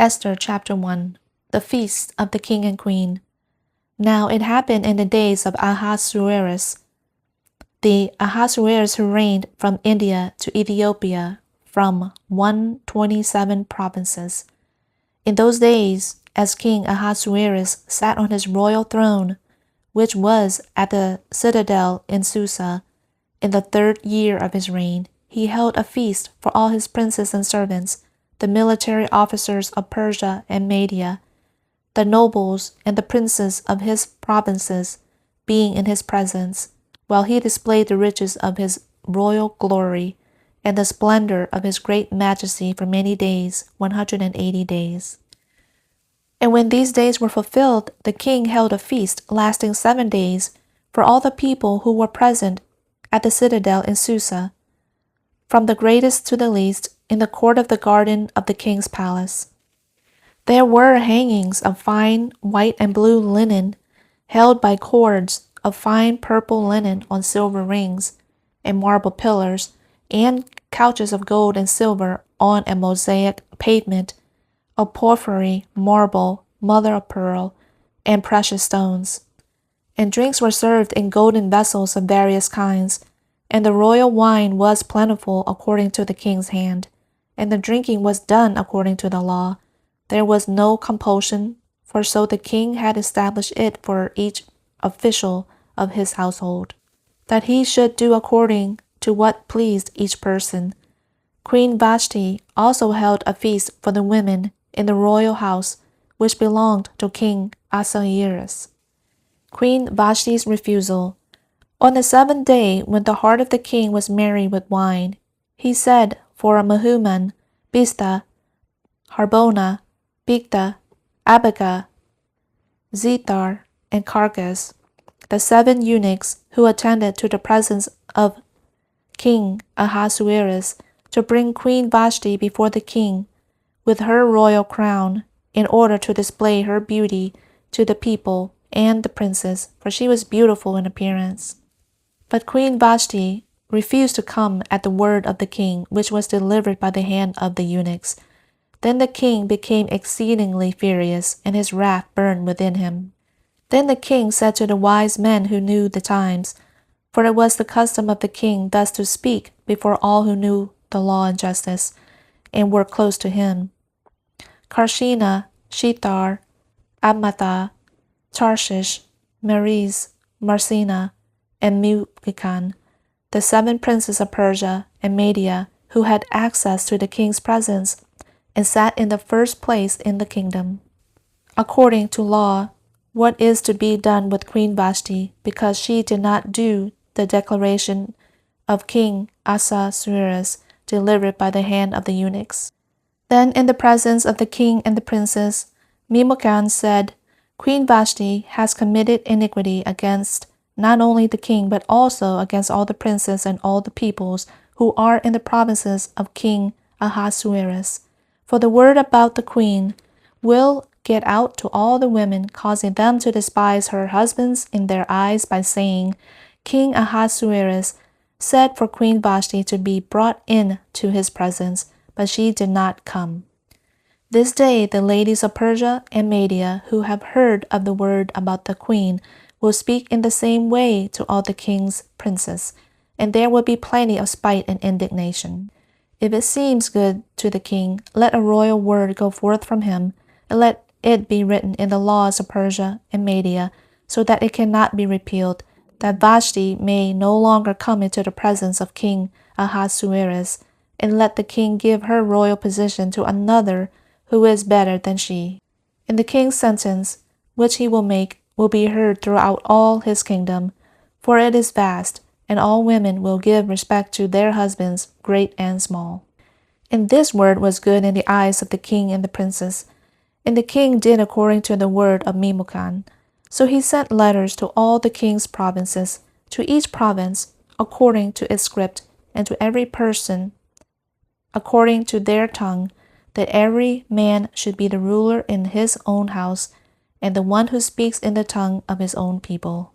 Esther chapter 1. The Feast of the King and Queen. Now it happened in the days of Ahasuerus, the Ahasuerus who reigned from India to Ethiopia, from 127 provinces. In those days, as King Ahasuerus sat on his royal throne, which was at the citadel in Susa, in the 3rd year of his reign, he held a feast for all his princes and servants, the military officers of Persia and Media, the nobles and the princes of his provinces, being in his presence, while he displayed the riches of his royal glory and the splendor of his great majesty for many days, 180 days. And when these days were fulfilled, the king held a feast lasting 7 days for all the people who were present at the citadel in Susa, from the greatest to the least, in the court of the garden of the king's palace. There were hangings of fine white and blue linen, held by cords of fine purple linen on silver rings, and marble pillars, and couches of gold and silver on a mosaic pavement of porphyry, marble, mother of pearl, and precious stones. And drinks were served in golden vessels of various kinds, and the royal wine was plentiful according to the king's hand, and the drinking was done according to the law. There was no compulsion, for so the king had established it for each official of his household, that he should do according to what pleased each person. Queen Vashti also held a feast for the women in the royal house, which belonged to King Ahasuerus. Queen Vashti's refusal. On the 7th day, when the heart of the king was merry with wine, he said for Mehuman, Biztha, Harbona, Bigtha, Abiga, Zethar, and Carkas, the 7 eunuchs who attended to the presence of King Ahasuerus, to bring Queen Vashti before the king with her royal crown, in order to display her beauty to the people and the princes, for she was beautiful in appearance. But Queen Vashti refused to come at the word of the king, which was delivered by the hand of the eunuchs. Then the king became exceedingly furious, and his wrath burned within him. Then the king said to the wise men who knew the times, for it was the custom of the king thus to speak before all who knew the law and justice, and were close to him, Karshina, Shethar, Admatha, Tarshish, Meres, Marsina, and Mugikan, the 7 princes of Persia and Media, who had access to the king's presence, and sat in the first place in the kingdom. According to law, what is to be done with Queen Vashti, because she did not do the declaration of King Ahasuerus delivered by the hand of the eunuchs. Then in the presence of the king and the princes, Memucan said, Queen Vashti has committed iniquity against not only the king, but also against all the princes and all the peoples who are in the provinces of King Ahasuerus. For the word about the queen will get out to all the women, causing them to despise her husbands in their eyes by saying, King Ahasuerus said for Queen Vashti to be brought in to his presence, but she did not come. This day the ladies of Persia and Media, who have heard of the word about the queen, will speak in the same way to all the king's princes, and there will be plenty of spite and indignation. If it seems good to the king, let a royal word go forth from him, and let it be written in the laws of Persia and Media, so that it cannot be repealed, that Vashti may no longer come into the presence of King Ahasuerus, and let the king give her royal position to another who is better than she. And the king's sentence, which he will make, will be heard throughout all his kingdom, for it is vast, and all women will give respect to their husbands, great and small. And this word was good in the eyes of the king and the princes. And the king did according to the word of Memucan. So he sent letters to all the king's provinces, to each province according to its script, and to every person according to their tongue, that every man should be the ruler in his own house, and the one who speaks in the tongue of his own people.